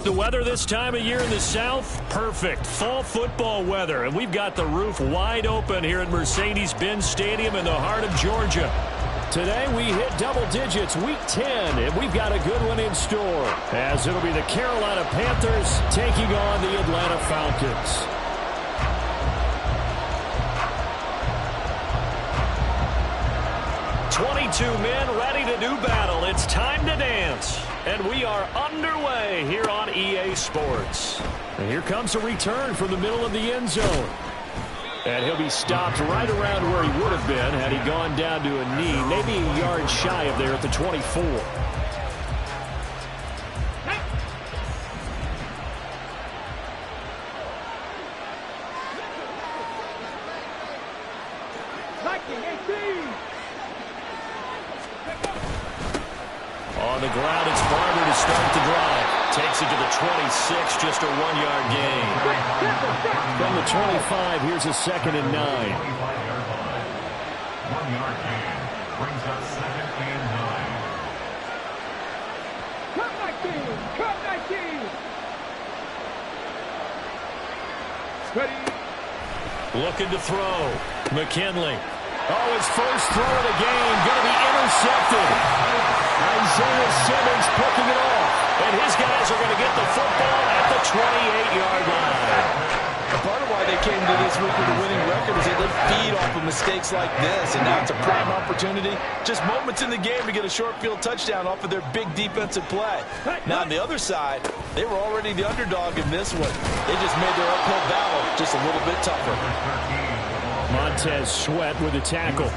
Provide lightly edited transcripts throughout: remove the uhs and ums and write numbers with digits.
the weather this time of year in the South? Perfect. Fall football weather. And we've got the roof wide open here at Mercedes-Benz Stadium in the heart of Georgia. Today we hit double digits, week 10, and we've got a good one in store, as it'll be the Carolina Panthers taking on the Atlanta Falcons. Men ready to do battle. It's time to dance. And we are underway here on EA Sports. And here comes a return from the middle of the end zone. And he'll be stopped right around where he would have been had he gone down to a knee, maybe a yard shy of there at the 24. On the ground, it's Barber to start the drive. Takes it to the 26, just a 1-yard gain. From the 25, here's a 2nd and 9. 1-yard gain brings up 2nd and 9. Cut 19! Ready. Looking to throw. McKinley. Oh, his first throw of the game. Going to be intercepted. Isaiah Simmons picking it off. And his guys are going to get the football at the 28-yard line. Part of why they came to this week with a winning record is that they feed off of mistakes like this. And now it's a prime opportunity. Just moments in the game to get a short field touchdown off of their big defensive play. Now on the other side, they were already the underdog in this one. They just made their uphill battle just a little bit tougher. Montez Sweat with a tackle.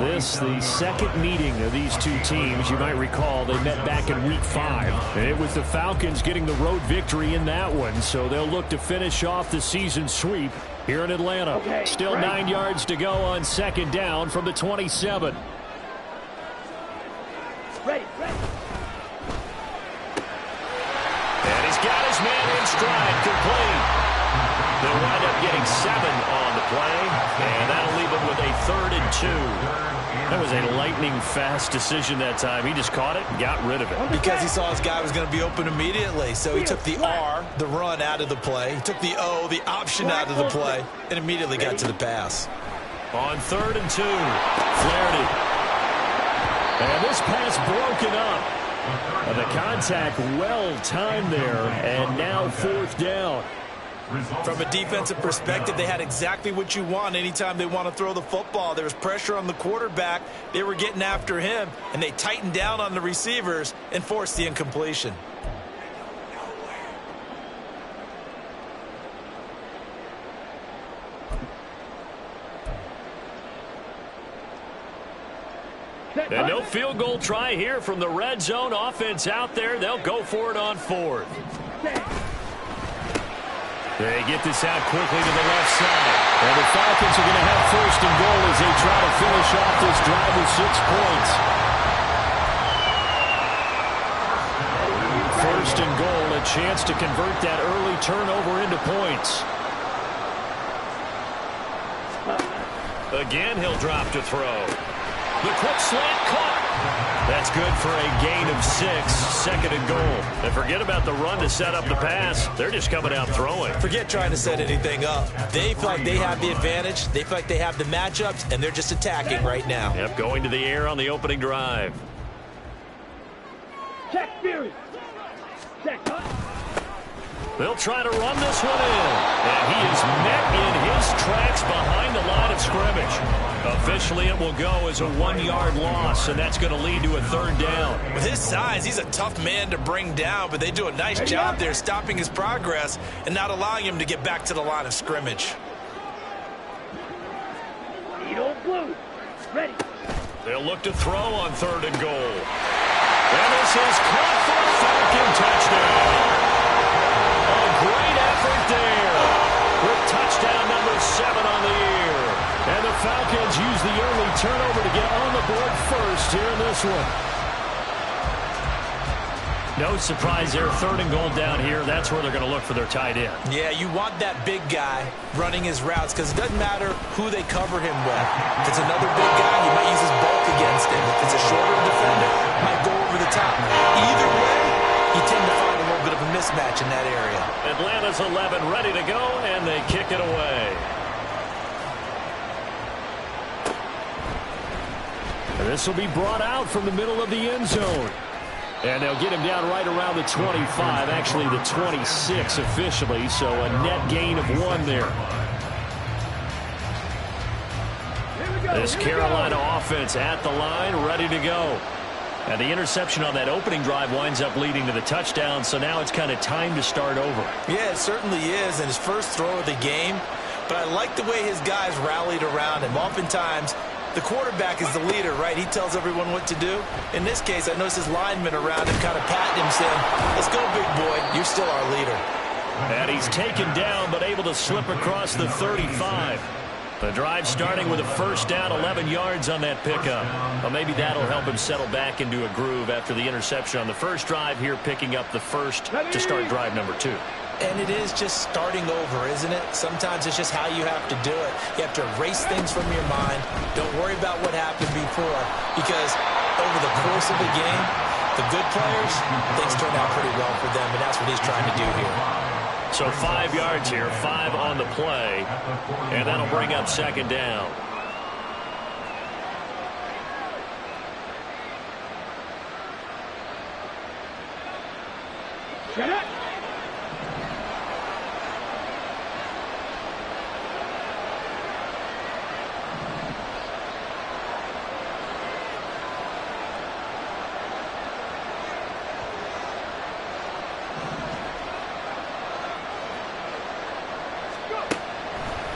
This, the second meeting of these two teams. You might recall they met back in week 5. And it was the Falcons getting the road victory in that one. So they'll look to finish off the season sweep here in Atlanta. Still 9 yards to go on 2nd down from the 27. Ready. And he's got his man in stride, complete. They'll wind up getting 7 on the play, and that'll leave them with a 3rd and 2. That was a lightning-fast decision that time. He just caught it and got rid of it. Because he saw his guy was going to be open immediately. So he took the R, the run, out of the play. He took the O, the option, out of the play, and immediately got to the pass. On 3rd and 2, Flaherty. And this pass broken up. And the contact well-timed there, and now 4th down. From a defensive perspective, they had exactly what you want anytime they want to throw the football. There was pressure on the quarterback. They were getting after him, and they tightened down on the receivers and forced the incompletion. And no field goal try here from the red zone. Offense out there. They'll go for it on 4th. They get this out quickly to the left side. And the Falcons are going to have 1st and goal as they try to finish off this drive with 6 points. 1st and goal, a chance to convert that early turnover into points. Again, he'll drop to throw. The quick slant caught. That's good for a gain of 6, 2nd and goal. And forget about the run to set up the pass. They're just coming out throwing. Forget trying to set anything up. They feel like they have the advantage. They feel like they have the matchups, and they're just attacking right now. Yep, going to the air on the opening drive. Check, Fury. Check. They'll try to run this one in. And he is met in his tracks behind the line of scrimmage. Officially, it will go as a 1-yard loss, and that's going to lead to a 3rd down. With his size, he's a tough man to bring down, but they do a nice job there stopping his progress and not allowing him to get back to the line of scrimmage. Blue. Ready. They'll look to throw on 3rd and goal. And this is caught for a Falcon touchdown. A great effort there with touchdown number 7 on the year. And the Falcons use the early turnover to get on the board first here in this one. No surprise there, 3rd and goal down here. That's where they're going to look for their tight end. Yeah, you want that big guy running his routes because it doesn't matter who they cover him with. If it's another big guy, he might use his bulk against him. If it's a shorter defender, he might go over the top. Either way, you tend to find a little bit of a mismatch in that area. Atlanta's 11 ready to go, and they kick it away. And this will be brought out from the middle of the end zone. And they'll get him down right around the 25, actually the 26 officially, so a net gain of 1 there. This Carolina offense at the line, ready to go. And the interception on that opening drive winds up leading to the touchdown, so now it's kind of time to start over. Yeah, it certainly is, and his first throw of the game. But I like the way his guys rallied around him. Oftentimes, the quarterback is the leader, right? He tells everyone what to do. In this case, I noticed his linemen around him kind of patting him, saying, let's go, big boy. You're still our leader. And he's taken down, but able to slip across the 35. The drive starting with a first down, 11 yards on that pickup. Well, maybe that'll help him settle back into a groove after the interception on the first drive here, picking up the first to start drive number 2. And it is just starting over, isn't it? Sometimes it's just how you have to do it. You have to erase things from your mind. Don't worry about what happened before, because over the course of the game, the good players, things turn out pretty well for them, and that's what he's trying to do here. So 5 yards here, 5 on the play, and that'll bring up second down. Shut up.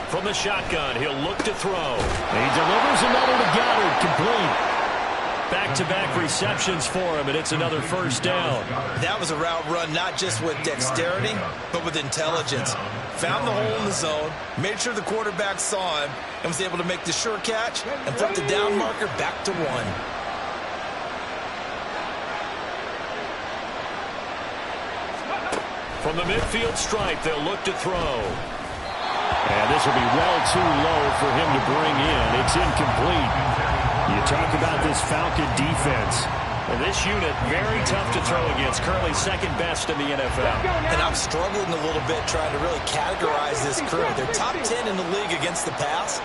From the shotgun, he'll look to throw. He delivers another to Goddard, complete. Back-to-back receptions for him, and it's another first down. That was a route run not just with dexterity, but with intelligence. Found the hole in the zone, made sure the quarterback saw him, and was able to make the sure catch and put the down marker back to 1. From the midfield stripe, they'll look to throw. And this will be well too low for him to bring in. It's incomplete. You talk about this Falcon defense. Well, this unit, very tough to throw against. Currently second best in the NFL. And I'm struggling a little bit trying to really categorize this crew. They're top 10 in the league against the pass,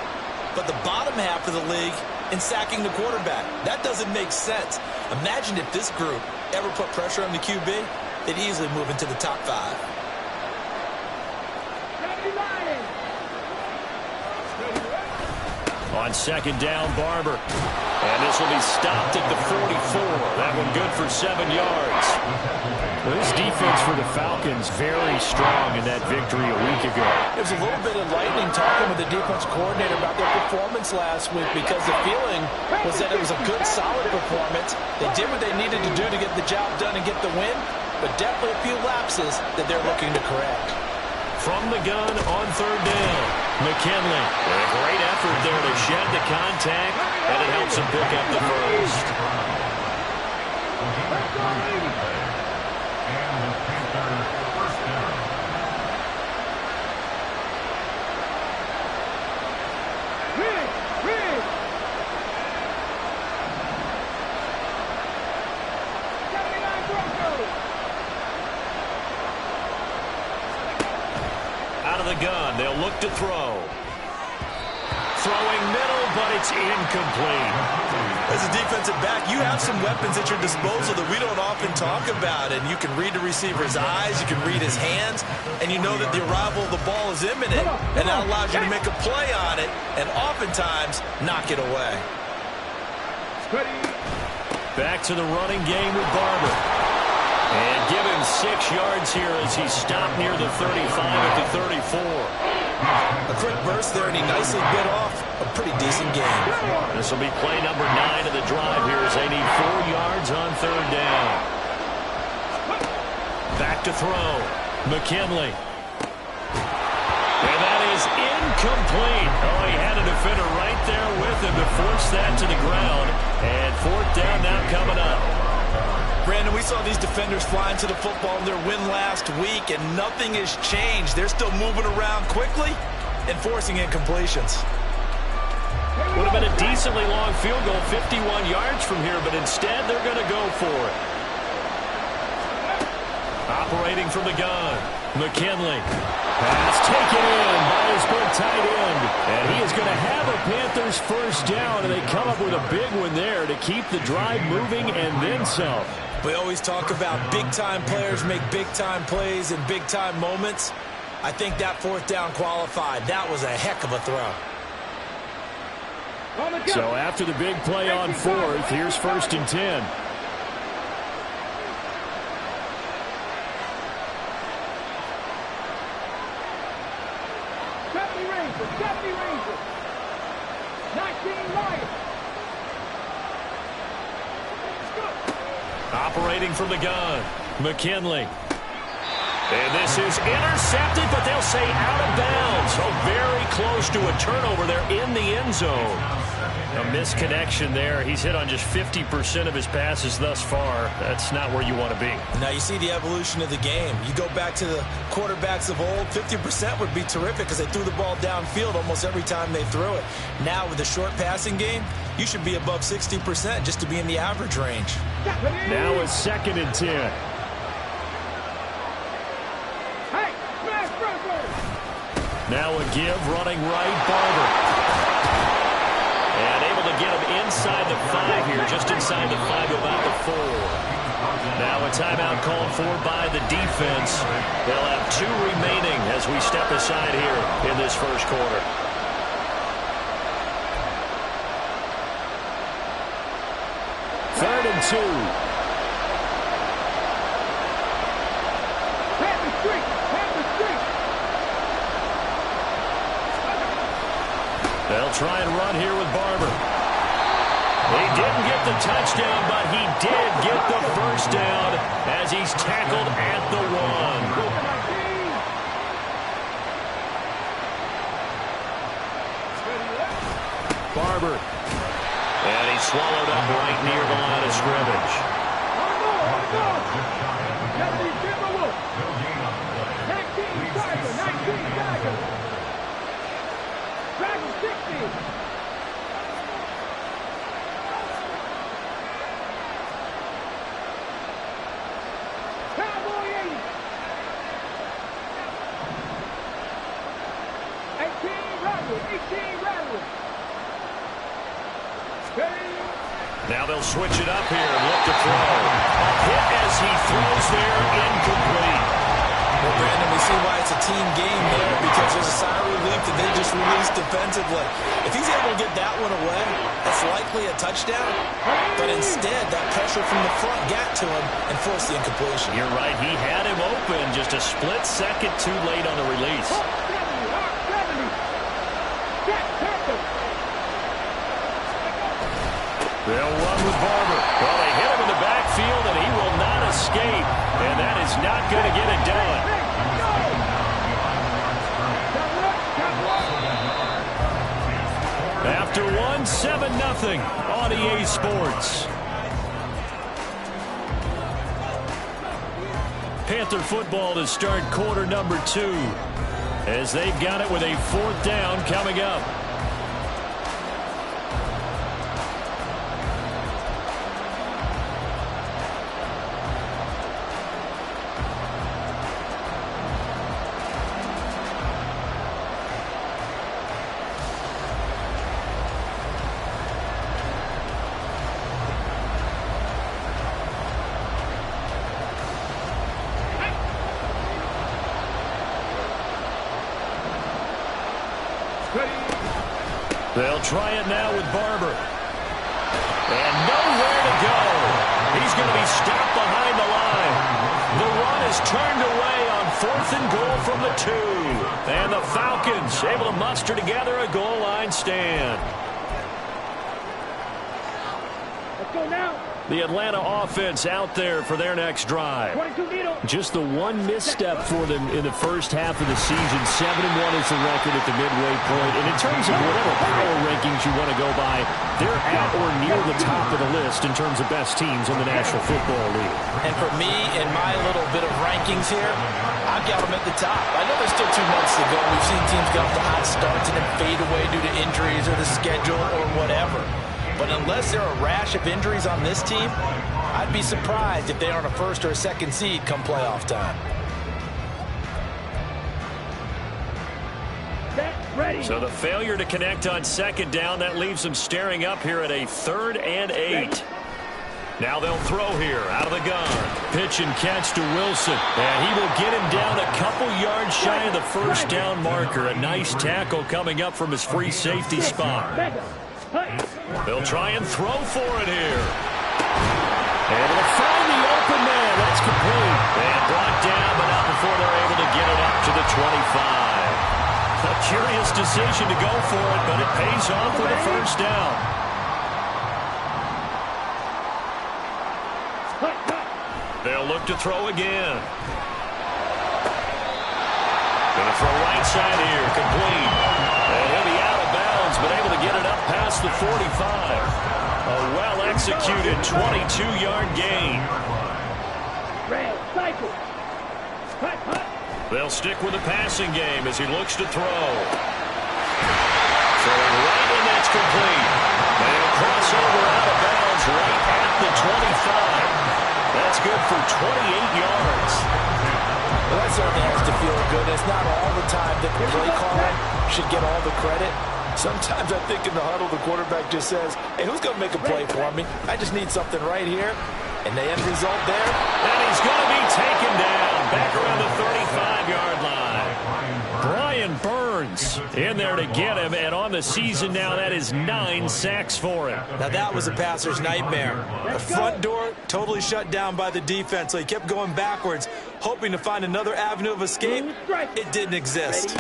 but the bottom half of the league in sacking the quarterback. That doesn't make sense. Imagine if this group ever put pressure on the QB, they'd easily move into the top 5. On second down, Barber. And this will be stopped at the 44. That one good for 7 yards. Well, this defense for the Falcons very strong in that victory a week ago. It was a little bit enlightening talking with the defense coordinator about their performance last week, because the feeling was that it was a good, solid performance. They did what they needed to do to get the job done and get the win, but definitely a few lapses that they're looking to correct. From the gun on third down, McKinley. A great effort there to shed the contact, and it helps him pick up the first. And the Panthers first down. Out of the gun, they'll look to throw. Throwing middle, but it's incomplete. As a defensive back, you have some weapons at your disposal that we don't often talk about, and you can read the receiver's eyes, you can read his hands, and you know that the arrival of the ball is imminent, and that allows you to make a play on it, and oftentimes knock it away. Back to the running game with Barber. And give him 6 yards here as he stopped near the 35 at the 34. A quick burst there, and he nicely bit off a pretty decent game. This will be play number 9 of the drive here as they need 4 yards on third down. Back to throw. McKinley. And that is incomplete. Oh, he had a defender right there with him to force that to the ground. And fourth down now coming up. Brandon, we saw these defenders flying to the football in their win last week, and nothing has changed. They're still moving around quickly and forcing incompletions. Would have been a decently long field goal, 51 yards from here, but instead they're going to go for it. Operating from the gun, McKinley. Pass taken in by his big tight end. And he is going to have a Panthers first down, and they come up with a big one there to keep the drive moving and then some. We always talk about big-time players make big-time plays in big-time moments. I think that fourth down qualified. That was a heck of a throw. So after the big play on fourth, here's 1st and 10. Deputy Ranger. 19 Lions. Operating from the gun, McKinley. And this is intercepted, but they'll say out of bounds. So very close to a turnover there in the end zone. A misconnection there. He's hit on just 50% of his passes thus far. That's not where you want to be. Now you see the evolution of the game. You go back to the quarterbacks of old, 50% would be terrific because they threw the ball downfield almost every time they threw it. Now with the short passing game, you should be above 60% just to be in the average range. Now it's 2nd and 10. Now a give, running right, Barber. And able to get him inside the 5 here, just inside the 5, about the 4. Now a timeout called for by the defense. They'll have 2 remaining as we step aside here in this first quarter. Third and 2. They'll try and run here with Barber. He didn't get the touchdown, but he did get the first down as he's tackled at the 1. Barber. And he's swallowed up right near the line of scrimmage. Now they'll switch it up here and look to throw. A hit as he throws there, incomplete. Well, Brandon, we see why it's a team game there because there's a sigh of relief that they just released defensively. If he's able to get that one away, that's likely a touchdown. But instead, that pressure from the front got to him and forced the incompletion. You're right. He had him open just a split second too late on the release. They'll run with Barber. Well, they hit him in the backfield, and he will not escape. And that is not going to get it done. After 1, 7-0 on EA Sports. Panther football to start quarter number 2 as they've got it with a 4th down coming up. They'll try it now with Barber. And nowhere to go. He's going to be stopped behind the line. The run is turned away on 4th and goal from the 2. And the Falcons able to muster together a goal line stand. Let's go now. The Atlanta offense out there for their next drive. Just the one misstep for them in the first half of the season. 7-1 is the record at the midway point. And in terms of whatever power rankings you want to go by, they're at or near the top of the list in terms of best teams in the National Football League. And for me, in my little bit of rankings here, I've got them at the top. I know there's still 2 months to go. We've seen teams get off to hot starts and then fade away due to injuries or the schedule or whatever. But unless there are a rash of injuries on this team, I'd be surprised if they aren't a first or a second seed come playoff time. Ready. So the failure to connect on second down, that leaves them staring up here at a 3rd and 8. Now they'll throw here out of the gun. Pitch and catch to Wilson. And he will get him down a couple yards shy of the first down marker. A nice tackle coming up from his free safety spot. They'll try and throw for it here. And they'll find the open man. That's complete. And brought down, but not before they're able to get it up to the 25. A curious decision to go for it, but it pays off with a first down. They'll look to throw again. Going to throw right side here, complete. And he'll be out of bounds, but able to get it up past the 45. A well-executed 22-yard gain. Cycle. They'll stick with the passing game as he looks to throw. Throwing right, and that's complete. They'll cross over out of bounds right at the 25. That's good for 28 yards. Well, that certainly has to feel good. It's not all the time that the play caller should get all the credit. Sometimes I think in the huddle, the quarterback just says, hey, who's going to make a play for me? I just need something right here. And the end result there. And he's going to be taken down back around the 35-yard line. Brian Burns in there to get him. And on the season now, that is 9 sacks for him. Now that was a passer's nightmare. The front door totally shut down by the defense. So he kept going backwards, hoping to find another avenue of escape. It didn't exist.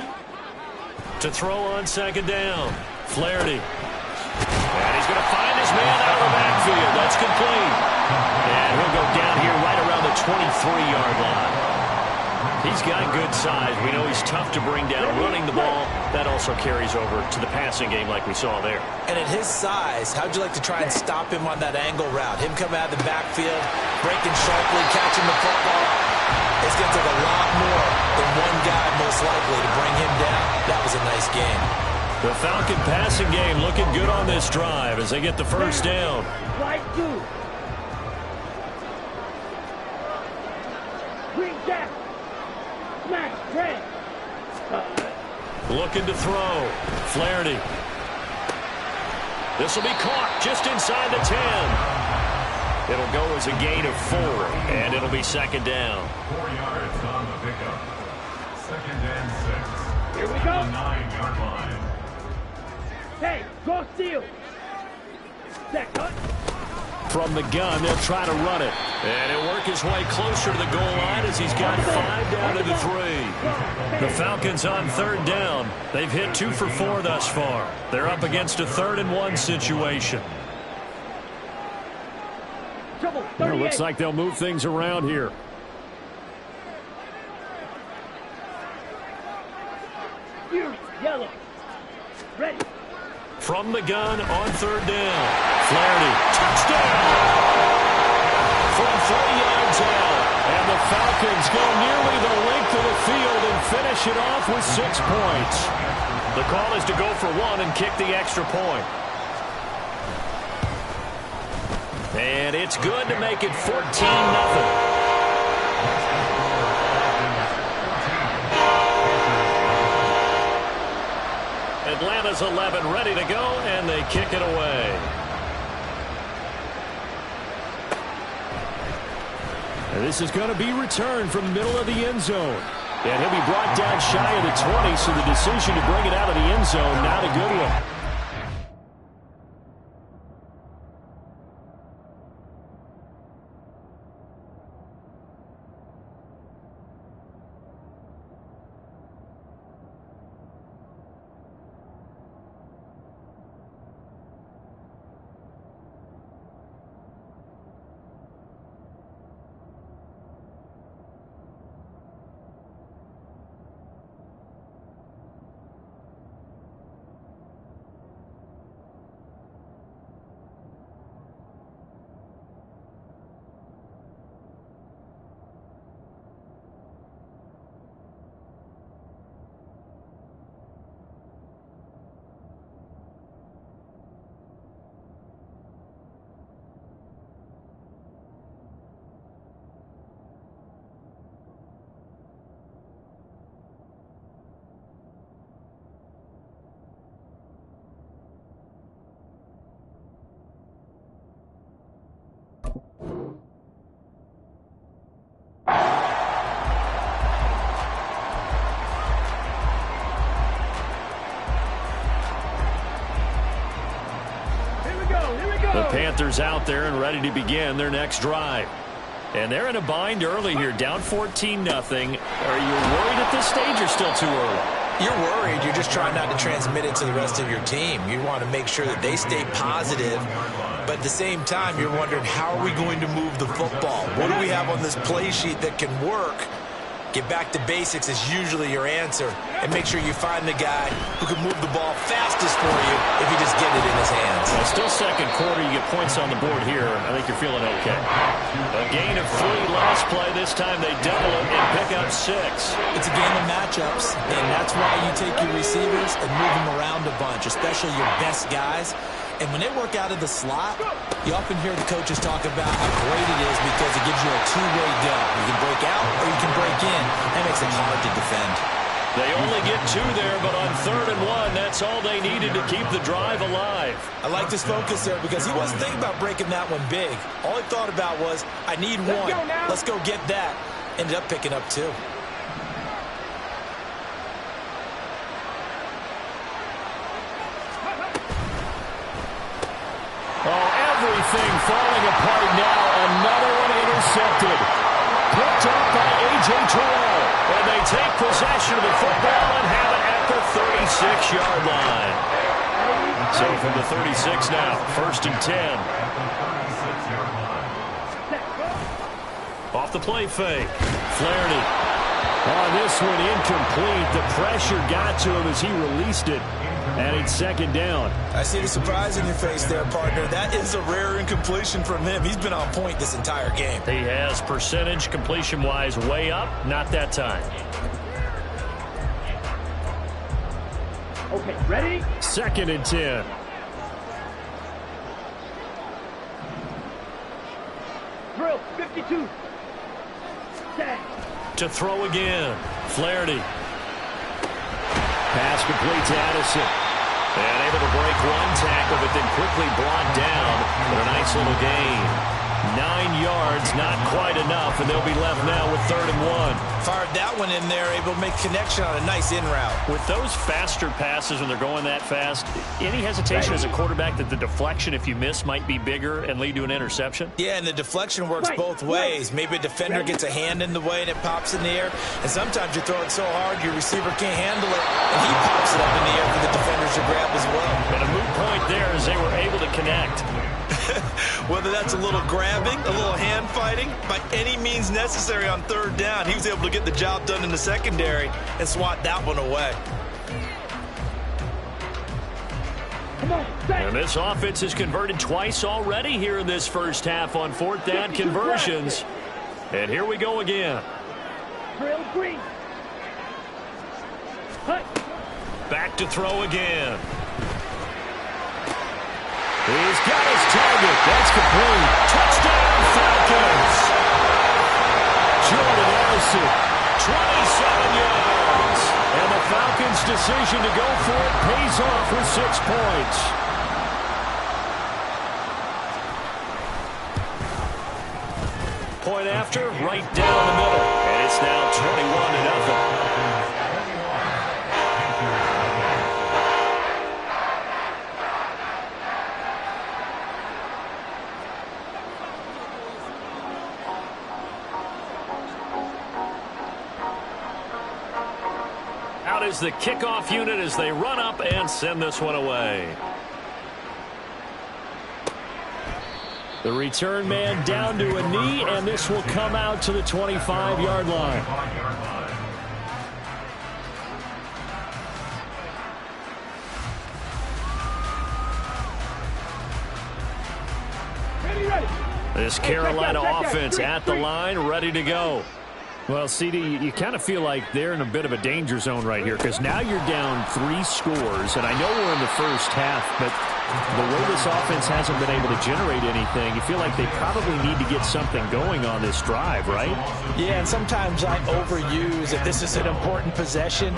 To throw on second down. Flaherty. And he's going to find his man out of the backfield. That's complete. And he'll go down here right around the 23-yard line. He's got good size. We know he's tough to bring down running the ball. That also carries over to the passing game like we saw there. And at his size, how'd you like to try and stop him on that angle route? Him coming out of the backfield, breaking sharply, catching the football. It's going to take a lot more than one guy most likely to bring him down. That was a nice game. The Falcon passing game looking good on this drive as they get the first down. Right two. Green jack. Smash. Red. Looking to throw. Flaherty. This will be caught just inside the 10. It'll go as a gain of 4, and it'll be second down. 4 yards on the pickup. 2nd and 6. Here we go. 9-yard line. Hey, go steal. Set cut. From the gun, they'll try to run it. And he'll work his way closer to the goal line as he's got 5 down to the 3. The Falcons on 3rd down. They've hit 2 for 4 thus far. They're up against a 3rd and 1 situation. Well, it looks like they'll move things around here. Yellow. Ready. From the gun on 3rd down. Flaherty. Touchdown! From 3 yards out. And the Falcons go nearly the length of the field and finish it off with 6 points. The call is to go for 1 and kick the extra point. And it's good to make it 14-0. Atlanta's 11 ready to go, and they kick it away. And this is going to be returned from the middle of the end zone. And he'll be brought down shy of the 20, so the decision to bring it out of the end zone, not a good one. The Panthers out there and ready to begin their next drive. And they're in a bind early here, down 14-0. Are you worried at this stage or still too early? You're worried. You're just trying not to transmit it to the rest of your team. You want to make sure that they stay positive. But at the same time, you're wondering, how are we going to move the football? What do we have on this play sheet that can work? Get back to basics is usually your answer. And make sure you find the guy who can move the ball fastest for you if you just get it in his hands. Well, still second quarter. You get points on the board here. I think you're feeling okay. A gain of 3 last play. This time they double it and pick up 6. It's a game of matchups, and that's why you take your receivers and move them around a bunch, especially your best guys. And when they work out of the slot, you often hear the coaches talk about how great it is because it gives you a two-way go. You can break out or you can break in. That makes it hard to defend. They only get 2 there, but on 3rd and 1, that's all they needed to keep the drive alive. I like his focus there because he wasn't thinking about breaking that one big. All he thought about was, I need one. Let's go get that. Ended up picking up 2. Oh, everything falling apart now. Another one intercepted. Picked up by A.J. Terrell. And they take possession of the football and have it at the 36-yard line. So from the 36 now, 1st and 10. Off the play fake. Flaherty. On this one, incomplete. The pressure got to him as he released it. And it's 2nd down. I see the surprise in your face there, partner. That is a rare incompletion from him. He's been on point this entire game. He has percentage completion-wise way up. Not that time. Okay, ready? 2nd and 10. Drill, 52. Set. To throw again. Flaherty. Pass complete to Addison. And able to break one tackle, but then quickly brought down for a nice little gain. 9 yards, not quite enough, and they'll be left now with 3rd and 1. Fired that one in there, able to make connection on a nice in route. With those faster passes when they're going that fast, any hesitation as a quarterback that the deflection, if you miss, might be bigger and lead to an interception? Yeah, and the deflection works both ways. Maybe a defender gets a hand in the way and it pops in the air, and sometimes you throw it so hard your receiver can't handle it, and he pops it up in the air for the defenders to grab as well. And a moot point there as they were able to connect. Whether that's a little grabbing, a little hand fighting, by any means necessary on 3rd down, he was able to get the job done in the secondary and swat that one away. Come on, and this offense has converted twice already here in this first half on 4th down conversions. And here we go again. drill green. Hut. Back to throw again. He's got his target. That's complete. Touchdown, Falcons. Jordan Addison, 27 yards. And the Falcons' decision to go for it pays off with 6 points. Point after, right down the middle. And it's now 21-0. Out is the kickoff unit as they run up and send this one away. The return man down to a knee, and this will come out to the 25-yard line. Ready. This Carolina offense at the line, ready to go. Well, CD, you kind of feel like they're in a bit of a danger zone right here because now you're down 3 scores, and I know we're in the first half, but The way this offense hasn't been able to generate anything, you feel like they probably need to get something going on this drive, right? Yeah, and sometimes I overuse if this is an important possession.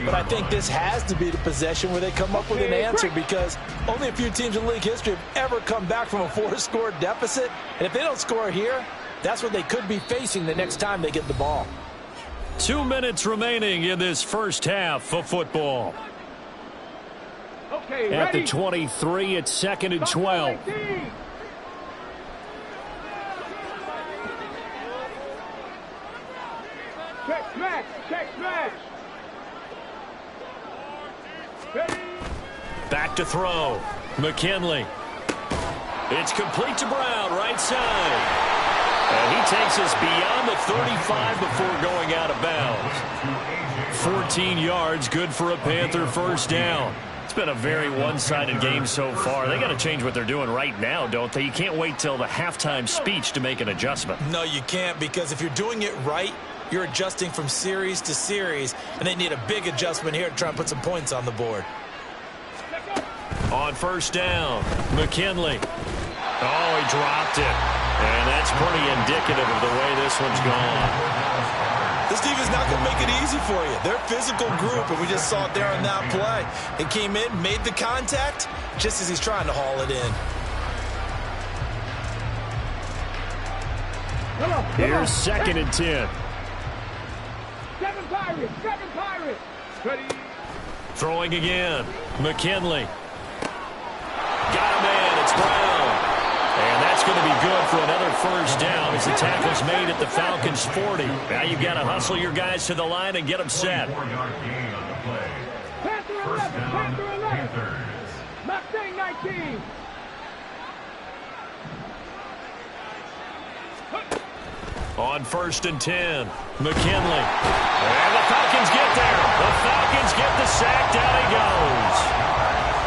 But I think this has to be the possession where they come up with an answer, because only a few teams in league history have ever come back from a 4-score deficit. And if they don't score here, that's what they could be facing the next time they get the ball. 2 minutes remaining in this first half of football. Okay, At ready? the 23, it's 2nd and 12. Check smash, check smash. Ready? Back to throw. McKinley. It's complete to Brown, right side. And he takes us beyond the 35 before going out of bounds. 14 yards, good for a Panther first down. It's been a very one-sided game so far. They got to change what they're doing right now, don't they? You can't wait till the halftime speech to make an adjustment. No, you can't, because if you're doing it right, you're adjusting from series to series, and they need a big adjustment here to try and put some points on the board. On first down, McKinley. Oh, he dropped it. And that's pretty indicative of the way this one's gone. This defense not going to make it easy for you. They're a physical group, and we just saw it there on that play. It came in, made the contact, just as he's trying to haul it in. Here's 2nd and 10. 7 Pirates, 7 Pirates. Ready? Throwing again. McKinley. Got a man. It's Brown. And that's going to be good for another first down as the tackle's made at the Falcons' 40. Now you've got to hustle your guys to the line and get them set. 4-yard gain on the play. Panther 11, First down, Panther 11. Panthers. Mustang 19. On 1st and 10, McKinley. And the Falcons get there. The Falcons get the sack. Down he goes.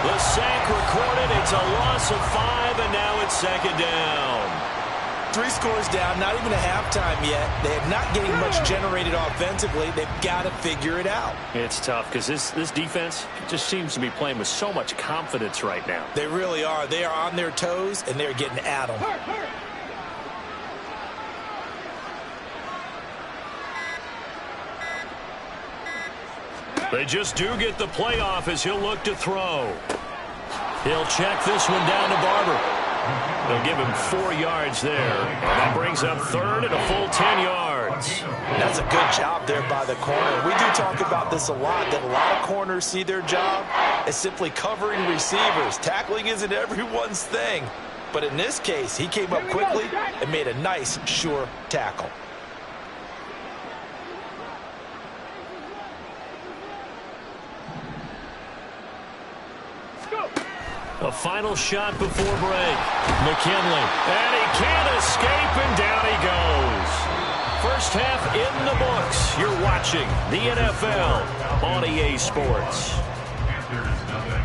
The sack recorded. It's a loss of 5, and now it's 2nd down. 3 scores down, not even a halftime yet. They are not getting much generated offensively. They've got to figure it out. It's tough because this defense just seems to be playing with so much confidence right now. They really are. They are on their toes, and they're getting at them. Hurt, hurt. They just do get the playoff as he'll look to throw. He'll check this one down to Barber. They'll give him 4 yards there. And that brings up 3rd and a full 10 yards. That's a good job there by the corner. We do talk about this a lot, that a lot of corners see their job as simply covering receivers. Tackling isn't everyone's thing. But in this case, he came up quickly and made a nice, sure tackle. A final shot before break. McKinley. And he can't escape, and down he goes. First half in the books. You're watching the NFL on EA Sports. Panthers nothing.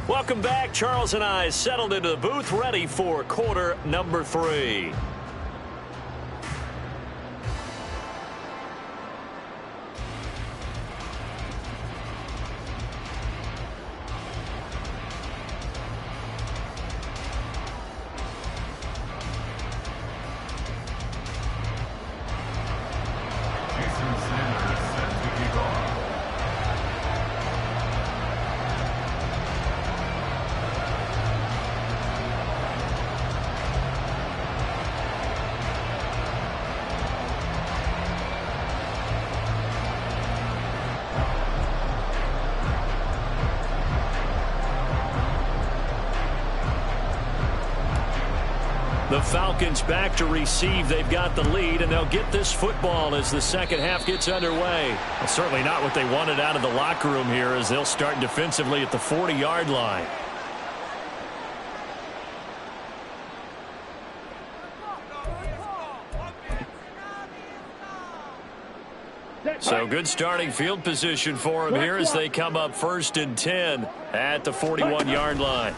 Welcome back. Charles and I settled into the booth, ready for quarter number 3. Jason Sanders set to kick off. The Falcons back to receive. They've got the lead, and they'll get this football as the second half gets underway. Well, certainly not what they wanted out of the locker room here as they'll start defensively at the 40-yard line. So good starting field position for them here as they come up 1st and 10 at the 41-yard line.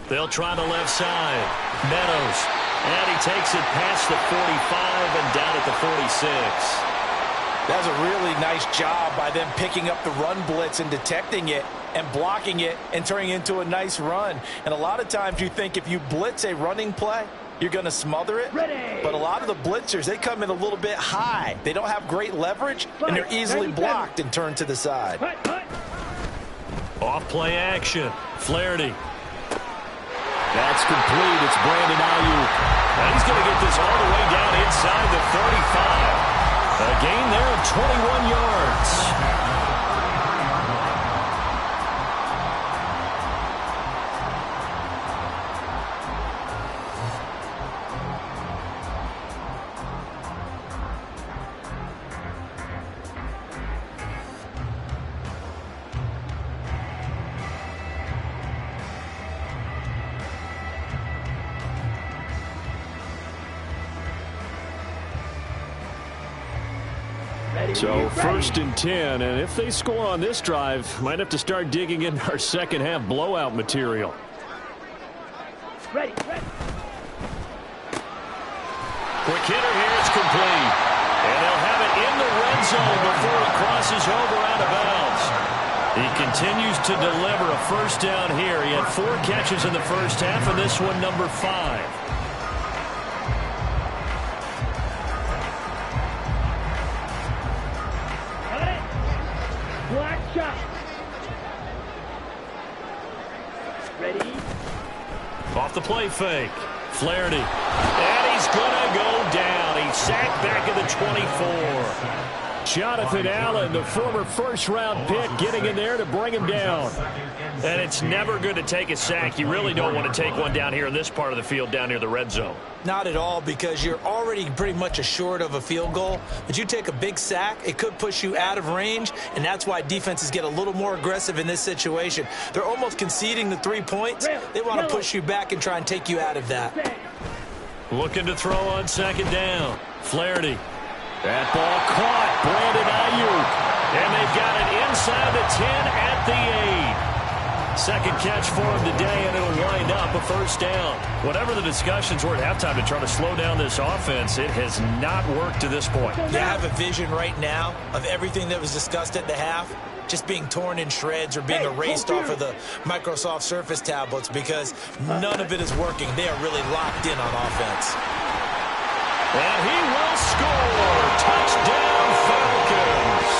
They'll try the left side. Meadows. And he takes it past the 45 and down at the 46. That's a really nice job by them picking up the run blitz and detecting it and blocking it and turning it into a nice run. And a lot of times you think if you blitz a running play, you're going to smother it. But a lot of the blitzers, they come in a little bit high. They don't have great leverage, and they're easily blocked and turned to the side. Off play action. Flaherty. That's complete. It's Brandon Ayuk. And he's going to get this all the way down inside the 35. A gain there of 21 yards. So 1st and 10, and if they score on this drive, might have to start digging in our second half blowout material. Ready. Quick hitter here, it's complete. And they'll have it in the red zone before he crosses over out of bounds. He continues to deliver a first down here. He had 4 catches in the first half, and this one number 5. Off the play fake. Flaherty. And he's going to go down. He's sacked back at the 24. Jonathan Allen, the former first-round pick, getting in there to bring him down. And it's never good to take a sack. You really don't want to take one down here in this part of the field down near the red zone. Not at all, because you're already pretty much assured of a field goal. But you take a big sack, it could push you out of range, and that's why defenses get a little more aggressive in this situation. They're almost conceding the 3 points. They want to push you back and try and take you out of that. Looking to throw on second down. Flaherty. That ball caught. Brandon Ayuk. And they've got it inside the 10 at the 8. Second catch for him today, and it'll wind up a first down. Whatever the discussions were at halftime to try to slow down this offense, it has not worked to this point. They have a vision right now of everything that was discussed at the half just being torn in shreds or being erased off of the Microsoft Surface tablets because none of it is working. They are really locked in on offense. And he will score. Touchdown, Falcons.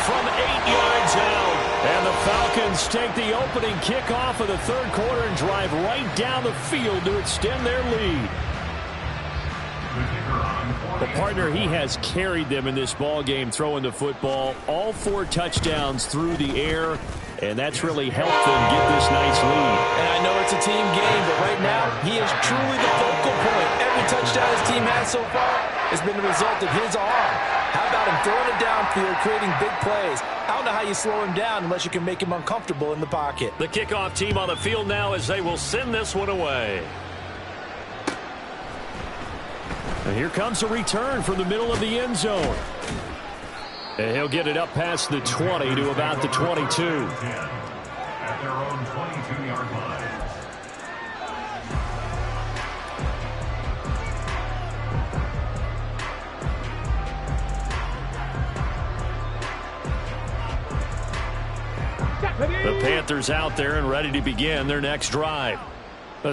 From 8 yards out. And the Falcons take the opening kickoff of the third quarter and drive right down the field to extend their lead. The partner, he has carried them in this ball game, throwing the football. All 4 touchdowns through the air, and that's really helped them get this nice lead. And I know it's a team game, but right now, he is truly the focal point. Every touchdown his team has so far has been the result of his arm. How about him throwing it downfield, creating big plays? I don't know how you slow him down unless you can make him uncomfortable in the pocket. The kickoff team on the field now as they will send this one away. And here comes a return from the middle of the end zone. And he'll get it up past the 20 to about the 22. At their own 22-yard line. The Panthers out there and ready to begin their next drive.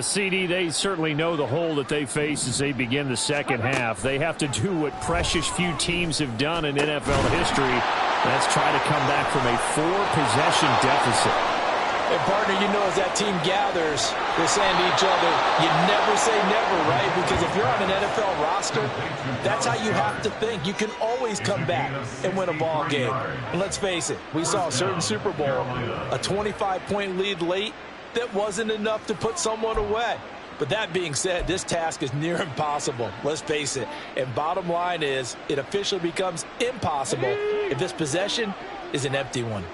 CD, they certainly know the hole that they face as they begin the second half. They have to do what precious few teams have done in NFL history. That's try to come back from a 4-possession deficit. And partner, you know, as that team gathers, they're saying to each other, you never say never, right? Because if you're on an NFL roster, that's how you have to think. You can always come back and win a ball game. And let's face it, we saw a certain Super Bowl, a 25-point lead late, that wasn't enough to put someone away. But that being said, this task is near impossible. Let's face it. And bottom line is, it officially becomes impossible if this possession is an empty one.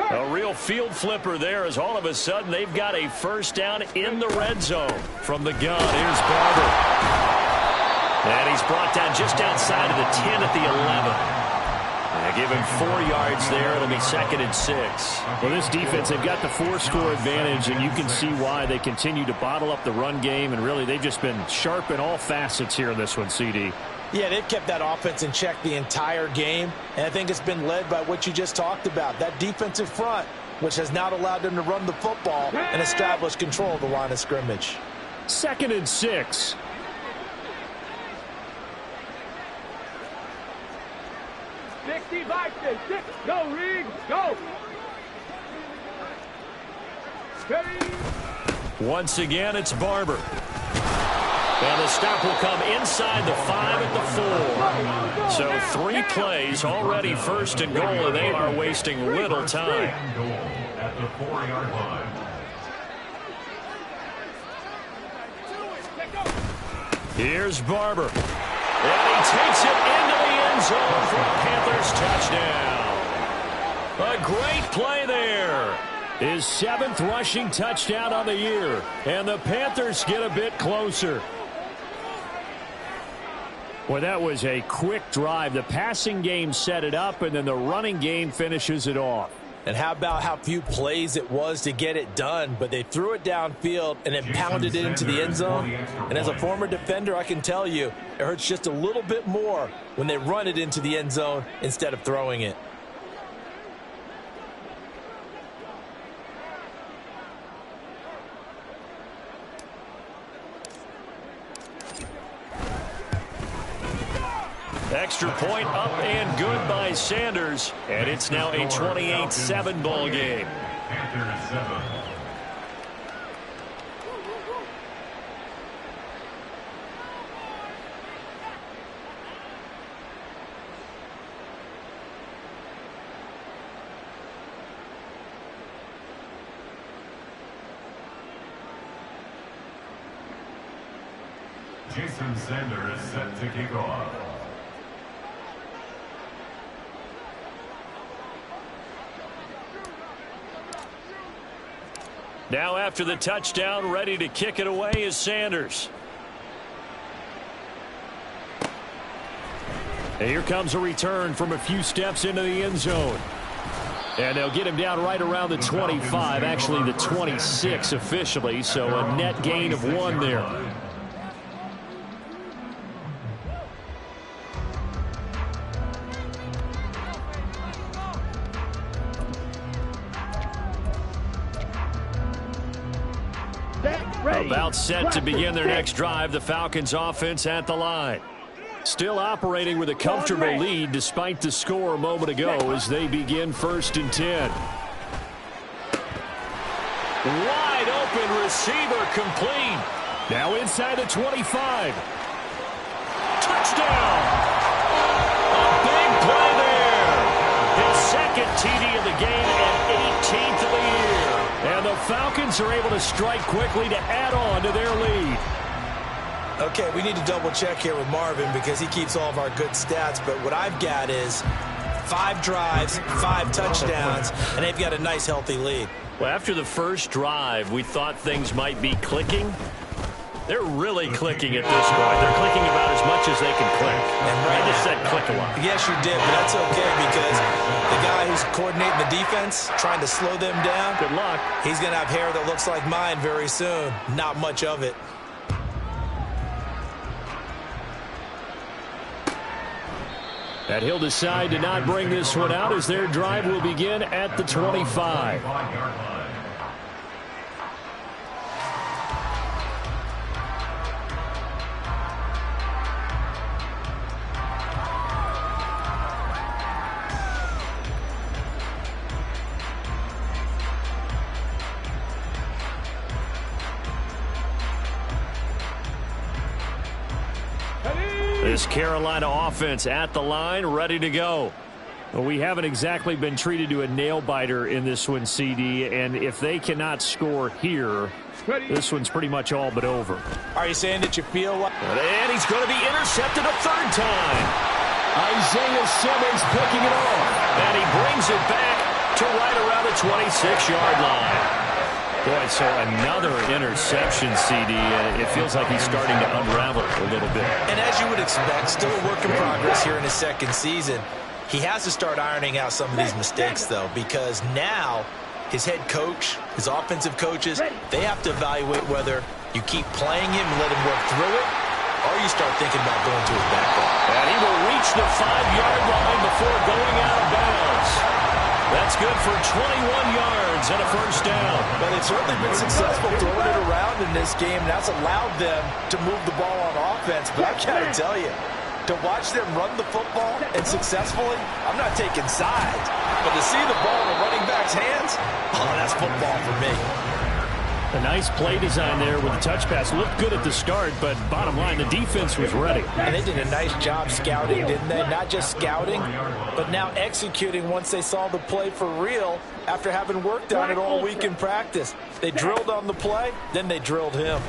A real field flipper there, as all of a sudden they've got a first down in the red zone. From the gun, here's Barber. And he's brought down just outside of the 10 at the 11. Give him 4 yards there. It'll be 2nd and 6. Well, this defense, they've got the 4-score advantage, and you can see why they continue to bottle up the run game, and really they've just been sharp in all facets here in this one, CD. Yeah, they've kept that offense in check the entire game, and I think it's been led by what you just talked about, that defensive front, which has not allowed them to run the football and establish control of the line of scrimmage. 2nd and 6. Go, Reed, go! Once again, it's Barber. And the stop will come inside the 5 at the 4. So 3 plays already 1st and goal, and they are wasting little time. At the 4-yard line. Here's Barber. And he takes it into the end zone for a Panthers touchdown. A great play there. His 7th rushing touchdown on the year. And the Panthers get a bit closer. Well, that was a quick drive. The passing game set it up, and then the running game finishes it off. And how about how few plays it was to get it done, but they threw it downfield and then pounded it into the end zone. And as a former defender, I can tell you, it hurts just a little bit more when they run it into the end zone instead of throwing it. Extra point up and good by Sanders. And it's now a 28-7 ball game. Panthers 7. Jason Sanders is set to kick off. Now after the touchdown, ready to kick it away is Sanders. And here comes a return from a few steps into the end zone. And they'll get him down right around the 25, actually the 26 officially, so a net gain of 1 there. About set to begin their next drive, the Falcons offense at the line. Still operating with a comfortable lead despite the score a moment ago as they begin 1st and 10. Wide open receiver complete. Now inside the 25. Touchdown! A big play there. His 2nd TD of the game and 18th of the year. And the Falcons are able to strike quickly to add on to their lead. Okay, we need to double check here with Marvin because he keeps all of our good stats. But what I've got is 5 drives, 5 touchdowns, and they've got a nice, healthy lead. Well, after the first drive, we thought things might be clicking. They're really clicking at this point. They're clicking about as much as they can click. And right I just said click a lot. Yes, you did, but that's okay because the guy who's coordinating the defense, trying to slow them down, Good luck. he's going to have hair that looks like mine very soon. Not much of it. And he'll decide to not bring this one out as their drive will begin at the 25. This Carolina offense at the line, ready to go. Well, we haven't exactly been treated to a nail-biter in this one, CD, and if they cannot score here, this one's pretty much all but over. Are you saying that you feel like... And he's going to be intercepted a third time. Isaiah Simmons picking it off. And he brings it back to right around the 26-yard line. Boy, so another interception, CD, and it feels like he's starting to unravel a little bit. And as you would expect, still a work in progress here in his second season. He has to start ironing out some of these mistakes, though, because now his head coach, his offensive coaches, they have to evaluate whether you keep playing him and let him work through it, or you start thinking about going to his backup. And he will reach the 5-yard line before going out of bounds. That's good for 21 yards and a first down. Well, they've certainly been successful throwing it around in this game, and that's allowed them to move the ball on offense. But I've got to tell you, to watch them run the football and successfully, I'm not taking sides. But to see the ball in the running back's hands, oh, that's football for me. A nice play design there with the touch pass. Looked good at the start, but bottom line, the defense was ready. And they did a nice job scouting, didn't they? Not just scouting, but now executing once they saw the play for real after having worked on it all week in practice. They drilled on the play, then they drilled him.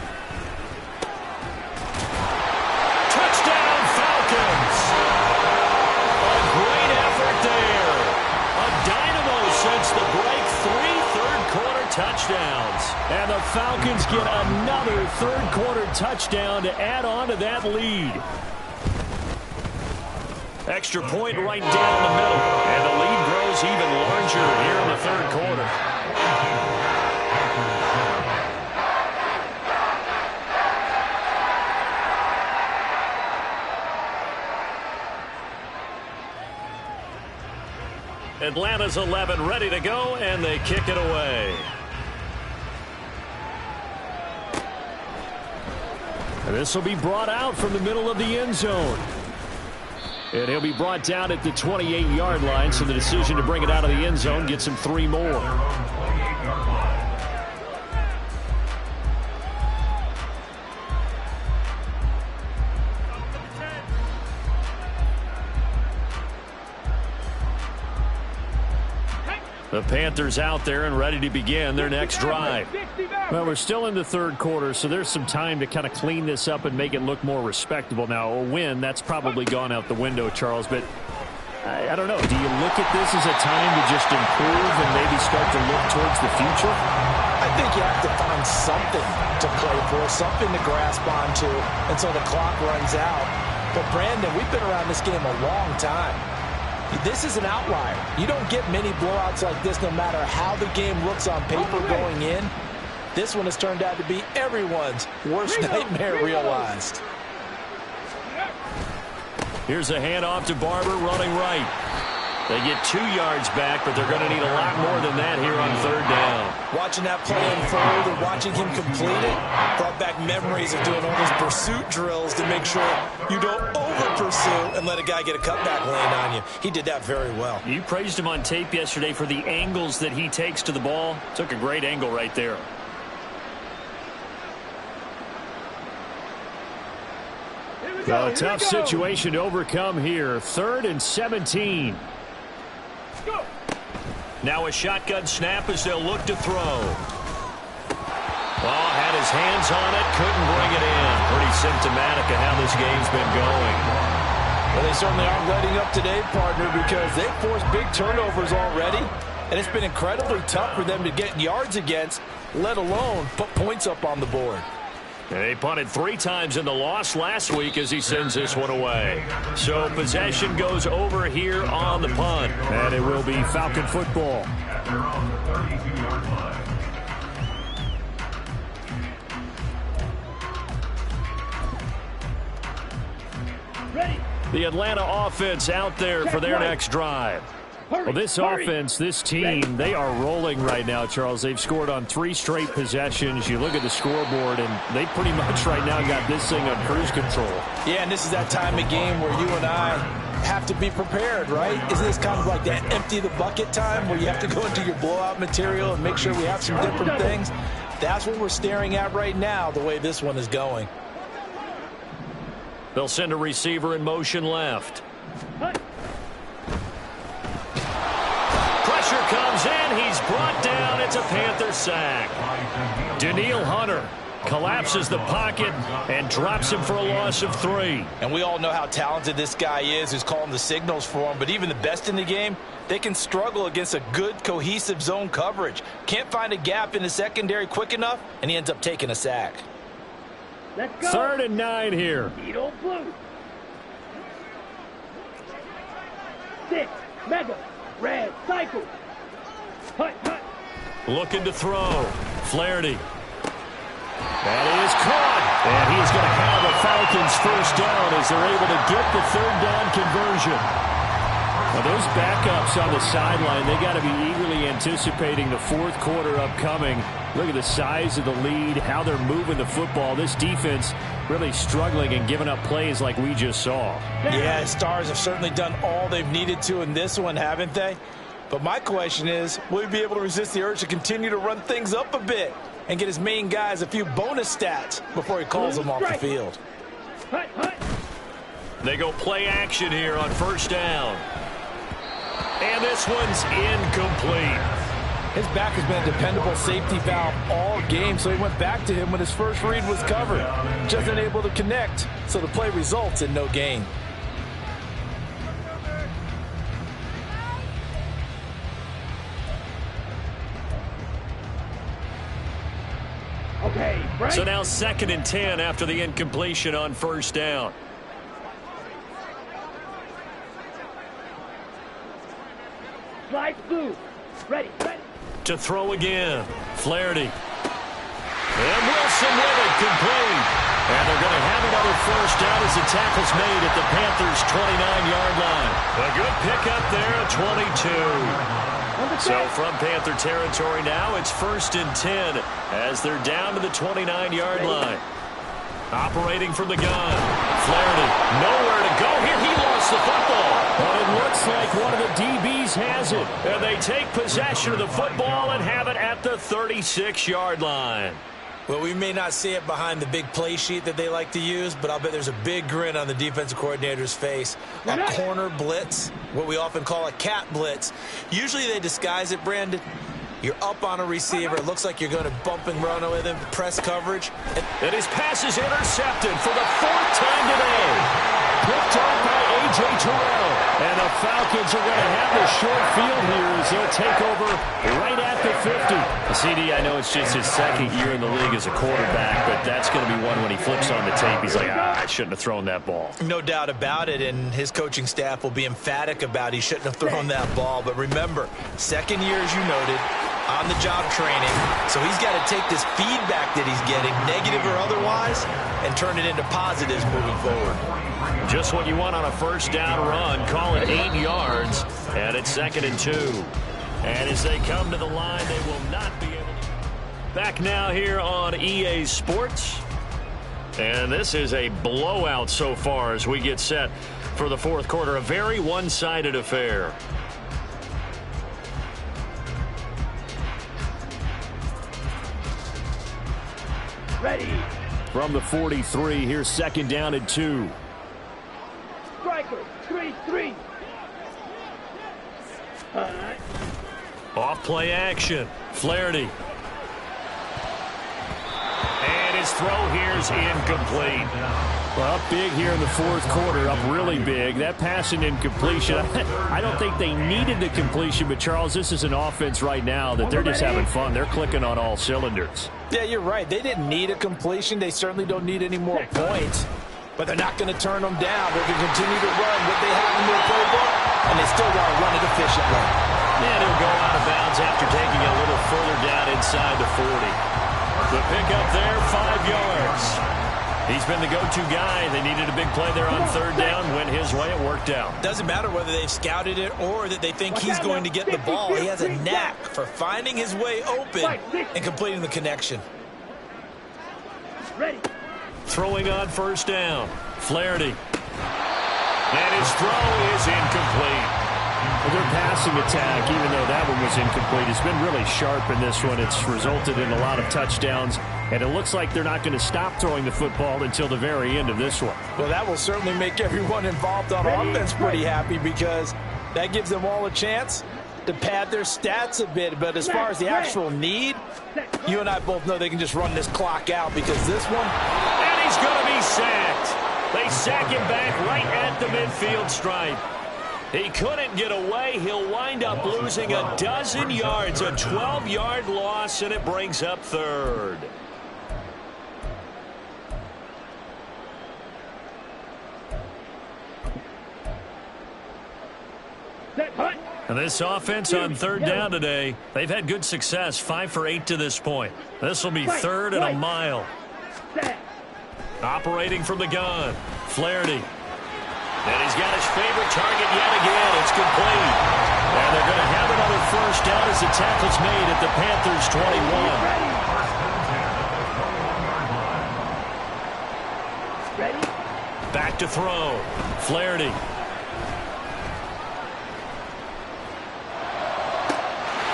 Touchdown, Falcons! A great effort there. A dynamo since the break. 3 third-quarter touchdowns. And the Falcons get another third-quarter touchdown to add on to that lead. Extra point right down the middle. And the lead grows even larger here in the third quarter. Atlanta's 11 ready to go, and they kick it away. And this will be brought out from the middle of the end zone. And he'll be brought down at the 28-yard line, so the decision to bring it out of the end zone gets him 3 more. The Panthers out there and ready to begin their next drive. Well, we're still in the third quarter, so there's some time to kind of clean this up and make it look more respectable. Now, a win, that's probably gone out the window, Charles, but I don't know. Do you look at this as a time to just improve and maybe start to look towards the future? I think you have to find something to play for, something to grasp onto until the clock runs out. But, Brandon, we've been around this game a long time. This is an outlier. You don't get many blowouts like this no matter how the game looks on paper going in. This one has turned out to be everyone's worst nightmare realized. Here's a handoff to Barber running right. They get 2 yards back, but they're going to need a lot more than that here on third down. Watching that play unfold and watching him complete it brought back memories of doing all those pursuit drills to make sure you don't over-pursue and let a guy get a cutback lane on you. He did that very well. You praised him on tape yesterday for the angles that he takes to the ball. Took a great angle right there. A tough situation to overcome here. 3rd and 17. Now a shotgun snap as they'll look to throw. Oh, had his hands on it, couldn't bring it in. Pretty symptomatic of how this game's been going. Well, they certainly aren't letting up today, partner, because they've forced big turnovers already, and it's been incredibly tough for them to get yards against, let alone put points up on the board. They punted 3 times in the loss last week as he sends this one away. So possession goes over here on the punt. And it will be Falcon football. They're on the 32-yard line. Ready. The Atlanta offense out there for their next drive. Well, this offense, this team, they are rolling right now, Charles. They've scored on 3 straight possessions. You look at the scoreboard, and they pretty much right now got this thing on cruise control. Yeah, and this is that time of game where you and I have to be prepared, right? Isn't this kind of like that empty the bucket time where you have to go into your blowout material and make sure we have some different things? That's what we're staring at right now, the way this one is going. They'll send a receiver in motion left. It's a Panther sack. Danielle Hunter collapses the pocket and drops him for a loss of 3. And we all know how talented this guy is who's calling the signals for him. But even the best in the game, they can struggle against a good, cohesive zone coverage. Can't find a gap in the secondary quick enough, and he ends up taking a sack. Let's go. 3rd and 9 here. Beetle blue. 6. Mega. Red. Cycle. Hut, hut. Looking to throw. Flaherty. That is caught. And he is going to have a Falcons first down as they're able to get the 3rd down conversion. Now those backups on the sideline, they got to be eagerly anticipating the 4th quarter upcoming. Look at the size of the lead, how they're moving the football. This defense really struggling and giving up plays like we just saw. Yeah, Stars have certainly done all they've needed to in this one, haven't they? But my question is, will he be able to resist the urge to continue to run things up a bit and get his main guys a few bonus stats before he calls them off the field? Hut, hut. They go play action here on 1st down. And this one's incomplete. His back has been a dependable safety valve all game, so he went back to him when his first read was covered. Just unable to connect, so the play results in no gain. Okay, break. So now 2nd and 10 after the incompletion on 1st down. Slide blue. Ready, ready. To throw again. Flaherty. And Wilson with it, complete. And they're going to have another first down as the tackle's made at the Panthers' 29-yard line. A good pickup there at 22. So from Panther territory now, it's 1st and 10 as they're down to the 29-yard line. Operating from the gun. Flaherty, nowhere to go here. He lost the football. But it looks like one of the DBs has it. And they take possession of the football and have it at the 36-yard line. Well, we may not see it behind the big play sheet that they like to use, but I'll bet there's a big grin on the defensive coordinator's face. A corner blitz, what we often call a cat blitz. Usually they disguise it, Brandon. You're up on a receiver. It looks like you're going to bump and run with him. Press coverage. And his pass is intercepted for the 4th time today. Picked up by A.J. Terrell. And the Falcons are going to have the short field here as they'll take over right at the 50. CD, I know it's just his 2nd year in the league as a quarterback, but that's going to be one when he flips on the tape. He's like, I shouldn't have thrown that ball. No doubt about it, and his coaching staff will be emphatic about he shouldn't have thrown that ball. But remember, 2nd year, as you noted, on-the-job training. So he's got to take this feedback that he's getting, negative or otherwise, and turn it into positives moving forward. Just what you want on a first down run. Call it 8 yards, and it's 2nd and 2. And as they come to the line, they will not be able to. Back now here on EA Sports. And this is a blowout so far as we get set for the 4th quarter. A very one-sided affair. Ready. From the 43, here's 2nd down and 2. Striker. 3-3. Off play action. Flaherty. And his throw here is incomplete. Well, up big here in the 4th quarter, up really big. That pass and incompletion, I don't think they needed the completion, but Charles, this is an offense right now that they're just having fun. They're clicking on all cylinders. Yeah, you're right. They didn't need a completion. They certainly don't need any more points, but they're not going to turn them down. They're going to continue to run what they have in their playbook, and they still want to run it efficiently. And he'll go out of bounds after taking it a little further down inside the 40. The pickup there, 5 yards. He's been the go-to guy. They needed a big play there on 3rd down. Went his way. It worked out. Doesn't matter whether they've scouted it or that they think he's going to get the ball. He has a knack for finding his way open and completing the connection. Ready. Throwing on 1st down. Flaherty. And his throw is incomplete. Their passing attack, even though that one was incomplete, has been really sharp in this one. It's resulted in a lot of touchdowns, and it looks like they're not going to stop throwing the football until the very end of this one. Well, that will certainly make everyone involved on offense pretty happy because that gives them all a chance to pad their stats a bit. But as far as the actual need, you and I both know they can just run this clock out because this one... And he's going to be sacked. They sack him back right at the midfield stripe. He couldn't get away. He'll wind up losing a dozen yards, a 12-yard loss, and it brings up third. And this offense on third down today, they've had good success, 5 for 8 to this point. This will be third and a mile. Operating from the gun, Flaherty. And he's got his favorite target yet again. It's complete. And they're going to have another first down as the tackle's made at the Panthers' 21. Ready? Back to throw. Flaherty.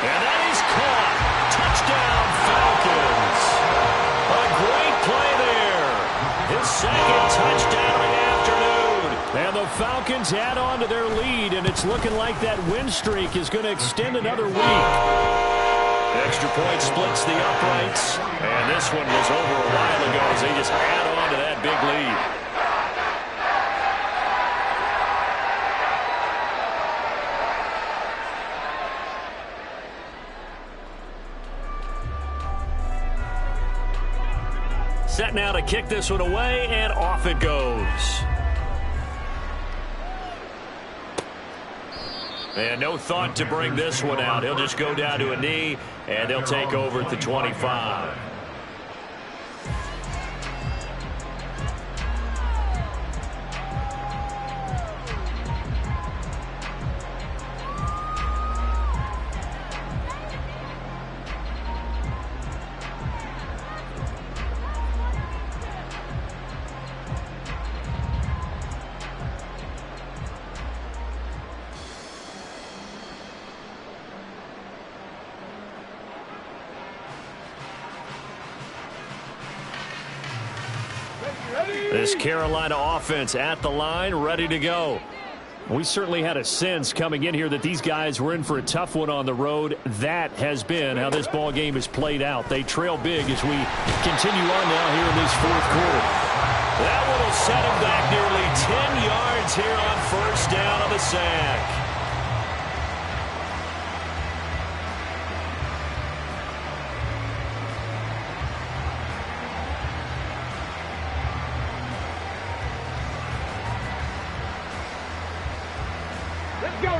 And that is caught. Touchdown, Falcons. A great play there. His second touchdown of the afternoon. And the Falcons add on to their lead, and it's looking like that win streak is going to extend another week. Extra point splits the uprights, and this one was over a while ago as they just add on to that big lead. Set now to kick this one away, and off it goes. And no thought to bring this one out. He'll just go down to a knee, and they'll take over at the 25. This Carolina offense at the line, ready to go. We certainly had a sense coming in here that these guys were in for a tough one on the road. That has been how this ball game has played out. They trail big as we continue on now here in this fourth quarter. That one will set them back nearly 10 yards here on first down on the sack.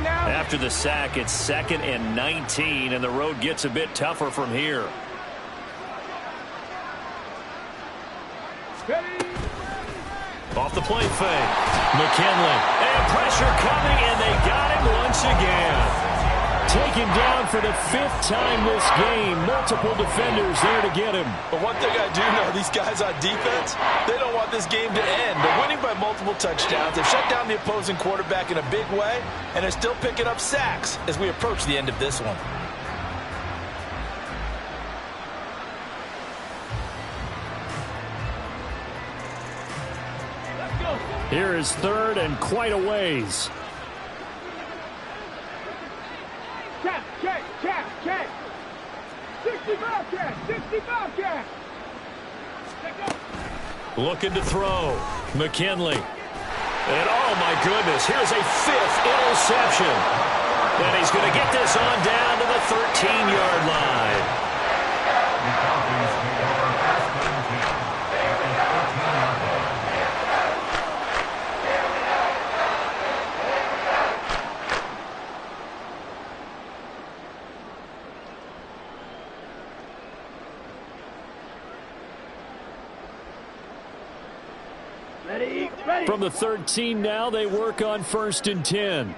After the sack, it's 2nd and 19, and the road gets a bit tougher from here. Off the play fake. McKinley. And pressure coming, and they got him once again. Taken down for the 5th time this game. Multiple defenders there to get him. But one thing I do know, these guys on defense, they don't want this game to end. They're winning by multiple touchdowns. They've shut down the opposing quarterback in a big way, and they're still picking up sacks as we approach the end of this one. Here is third and quite a ways. Check. 65 catch. Looking to throw. McKinley. And oh my goodness, here's a 5th interception. And he's going to get this on down to the 13-yard line. Ready. From the 13 now, they work on 1st and 10.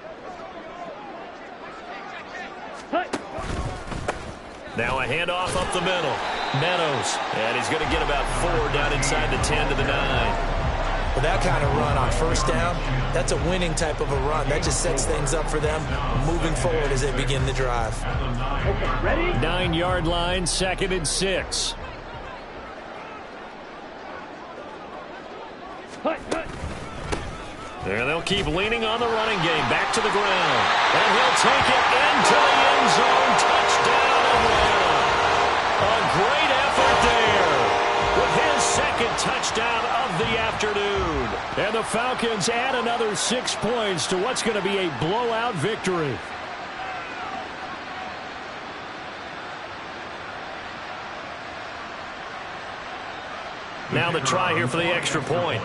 Now a handoff up the middle. Meadows. And he's going to get about 4 down inside the 10 to the 9. With that kind of run on first down, that's a winning type of a run. That just sets things up for them moving forward as they begin the drive. Okay, ready? 9-yard line, 2nd and 6. And they'll keep leaning on the running game. Back to the ground. And he'll take it into the end zone. Touchdown, Atlanta. A great effort there with his second touchdown of the afternoon. And the Falcons add another 6 points to what's going to be a blowout victory. Now the try here for the extra point.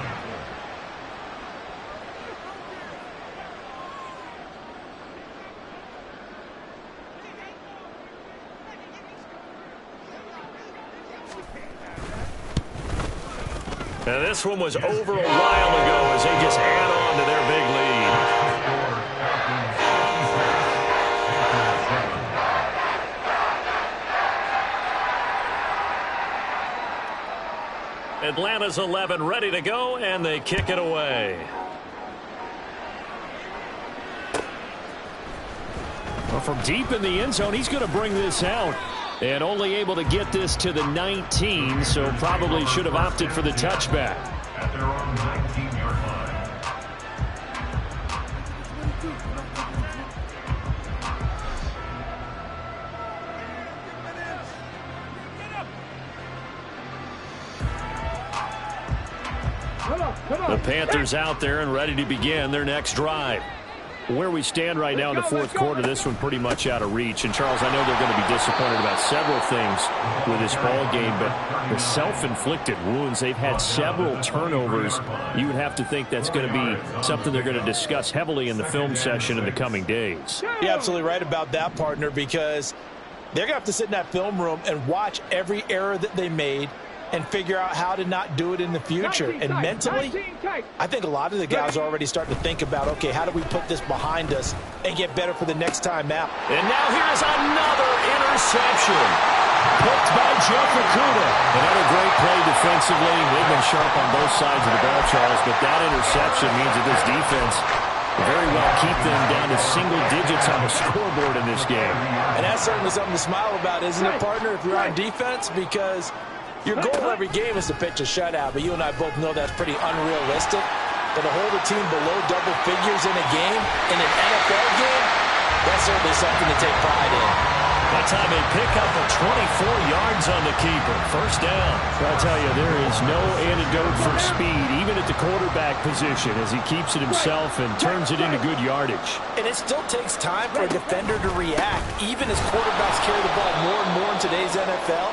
And this one was over a while ago as they just add on to their big lead. Atlanta's 11 ready to go, and they kick it away. Well, from deep in the end zone, he's going to bring this out. And only able to get this to the 19, so probably should have opted for the touchback. At their own 19-yard line. The Panthers out there and ready to begin their next drive. Where we stand right now in the fourth quarter, this one pretty much out of reach. And, Charles, I know they're going to be disappointed about several things with this ball game, but the self-inflicted wounds, they've had several turnovers. You would have to think that's going to be something they're going to discuss heavily in the film session in the coming days. You're absolutely right about that, partner, because they're going to have to sit in that film room and watch every error that they made and figure out how to not do it in the future. And mentally, I think a lot of the guys are already starting to think about, okay, how do we put this behind us and get better for the next time out? And now here's another interception. Picked by Jeff Okudah. Another great play defensively. They've been sharp on both sides of the ball, Charles, but that interception means that this defense very well keep them down to single digits on the scoreboard in this game. And that's certainly something to smile about, isn't it, partner, if you're on defense? Because your goal every game is to pitch a shutout, but you and I both know that's pretty unrealistic. But to hold a team below double figures in a game, in an NFL game, that's certainly something to take pride in. That time they pick up a 24 yards on the keeper. First down. I'll tell you, there is no antidote for speed, even at the quarterback position, as he keeps it himself and turns it into good yardage. And it still takes time for a defender to react. Even as quarterbacks carry the ball more and more in today's NFL,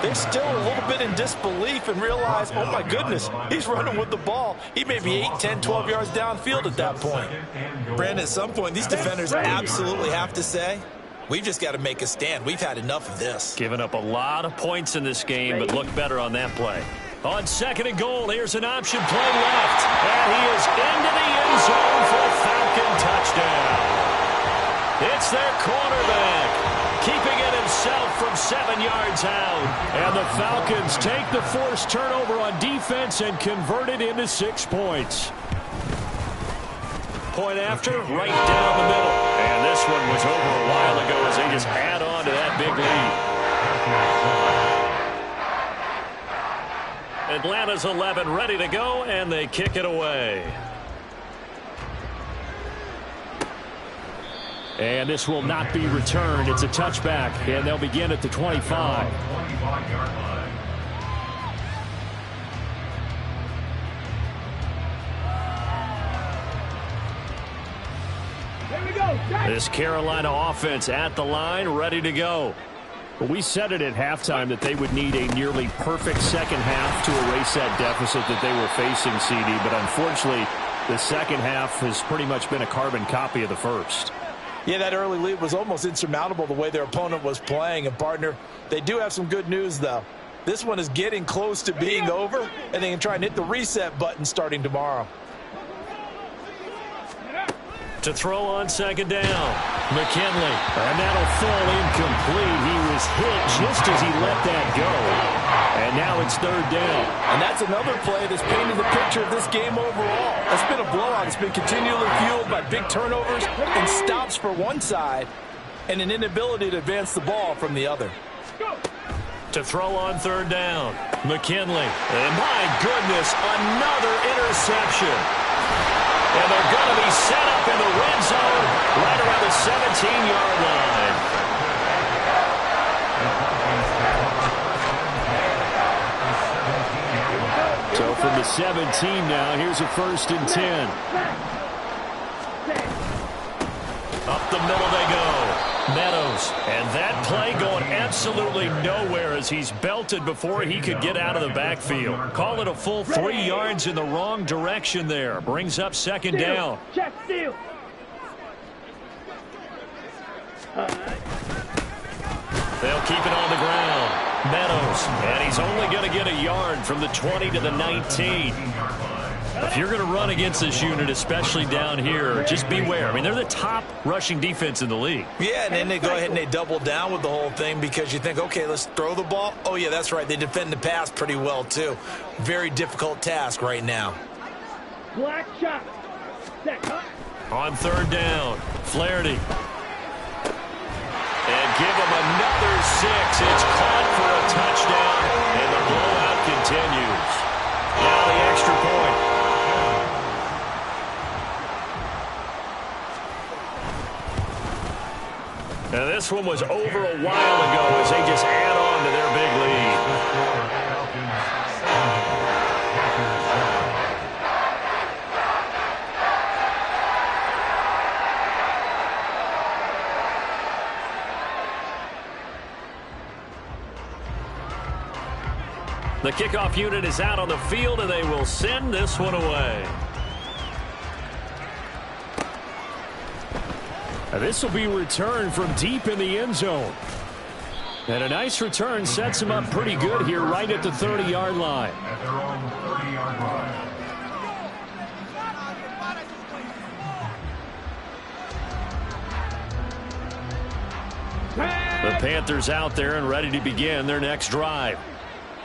they're still a little bit in disbelief and realize, oh my goodness, he's running with the ball. He may be 8, 10, 12 yards downfield at that point. Brandon, at some point, these defenders absolutely have to say, we've just got to make a stand. We've had enough of this. Giving up a lot of points in this game, but look better on that play. On second and goal, here's an option play left. And he is into the end zone for a Falcon touchdown. It's their quarterback, keeping it himself from 7 yards out. And the Falcons take the forced turnover on defense and convert it into 6 points. Point after, right down the middle. And this one was over a while ago as they just add on to that big lead. Atlanta's 11 ready to go, and they kick it away. And this will not be returned. It's a touchback, and they'll begin at the 25. This Carolina offense at the line, ready to go. But we said it at halftime that they would need a nearly perfect second half to erase that deficit that they were facing, CD. But unfortunately, the second half has pretty much been a carbon copy of the first. Yeah, that early lead was almost insurmountable the way their opponent was playing. And, partner, they do have some good news, though. This one is getting close to being over, and they can try and hit the reset button starting tomorrow. To throw on second down, McKinley, and that'll fall incomplete. He was hit just as he let that go, and now it's third down. And that's another play that's painted the picture of this game overall. It's been a blowout. It's been continually fueled by big turnovers and stops for one side and an inability to advance the ball from the other. To throw on third down, McKinley, and my goodness, another interception. And they're going to be set up in the red zone right around the 17-yard line. So from the 17 now, here's a 1st and 10. Up the middle they go. Meadows. And that play going absolutely nowhere as he's belted before he could get out of the backfield. Call it a full 3 yards in the wrong direction there. Brings up 2nd down. Check steal. They'll keep it on the ground. Meadows. And he's only going to get a yard from the 20 to the 19. If you're going to run against this unit, especially down here, just beware. I mean, they're the top rushing defense in the league. Yeah, and then they go ahead and they double down with the whole thing because you think, okay, let's throw the ball. Oh, yeah, that's right. They defend the pass pretty well, too. Very difficult task right now. Black shot. Set. On 3rd down, Flaherty. And give him another 6. It's caught for a touchdown, and the blowout continues. Now the extra point. Now this one was over a while ago as they just add on to their big lead. The kickoff unit is out on the field, and they will send this one away. Now this will be returned from deep in the end zone. And a nice return sets him up pretty good here right at the 30-yard line. At their own 30-yard line. The Panthers out there and ready to begin their next drive.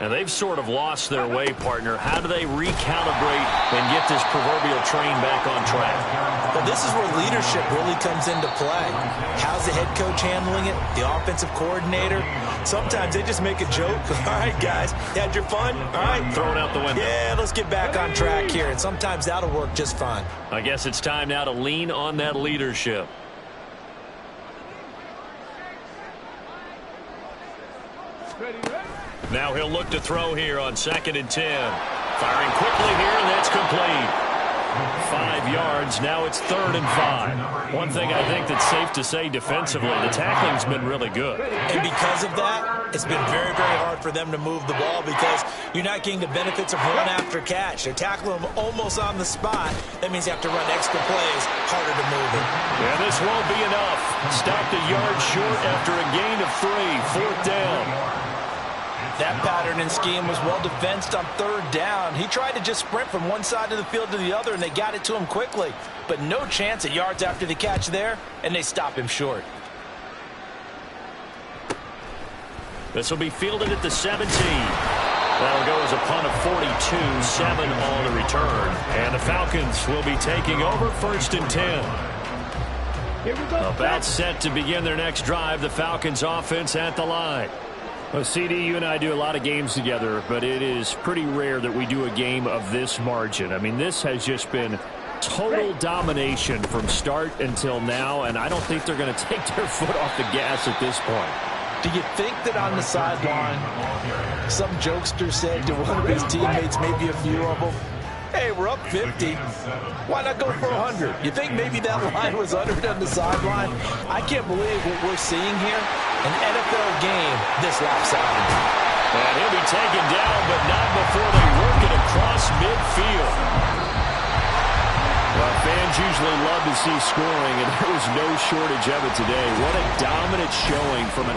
And they've sort of lost their way, partner. How do they recalibrate and get this proverbial train back on track? Well, this is where leadership really comes into play. How's the head coach handling it? The offensive coordinator? Sometimes they just make a joke. All right, guys, you had your fun? All right. Throw it out the window. Yeah, let's get back on track here. And sometimes that'll work just fine. I guess it's time now to lean on that leadership. Now he'll look to throw here on 2nd and 10. Firing quickly here, and that's complete. 5 yards. Now it's 3rd and 5. One thing I think that's safe to say defensively, the tackling's been really good. And because of that, it's been very, very hard for them to move the ball because you're not getting the benefits of run after catch. They're tackling them almost on the spot. That means you have to run extra plays, harder to move it. Yeah, this won't be enough. Stopped a yard short after a gain of 3. 4th down. That pattern and scheme was well defensed on 3rd down. He tried to just sprint from one side of the field to the other, and they got it to him quickly. But no chance at yards after the catch there, and they stop him short. This will be fielded at the 17. That'll go as a punt of 42, 7 on the return. And the Falcons will be taking over 1st and 10. Here we go. About set to begin their next drive. The Falcons offense at the line. Well, CD, you and I do a lot of games together, but it is pretty rare that we do a game of this margin. I mean, this has just been total domination from start until now, and I don't think they're going to take their foot off the gas at this point. Do you think that on the sideline, some jokester said to one of his teammates, maybe a few of them, hey, we're up 50. Why not go for 100? You think maybe that line was uttered on the sideline? I can't believe what we're seeing here. An NFL game this lopsided. And he'll be taken down, but not before they work it across midfield. Well, fans usually love to see scoring, and there was no shortage of it today. What a dominant showing from an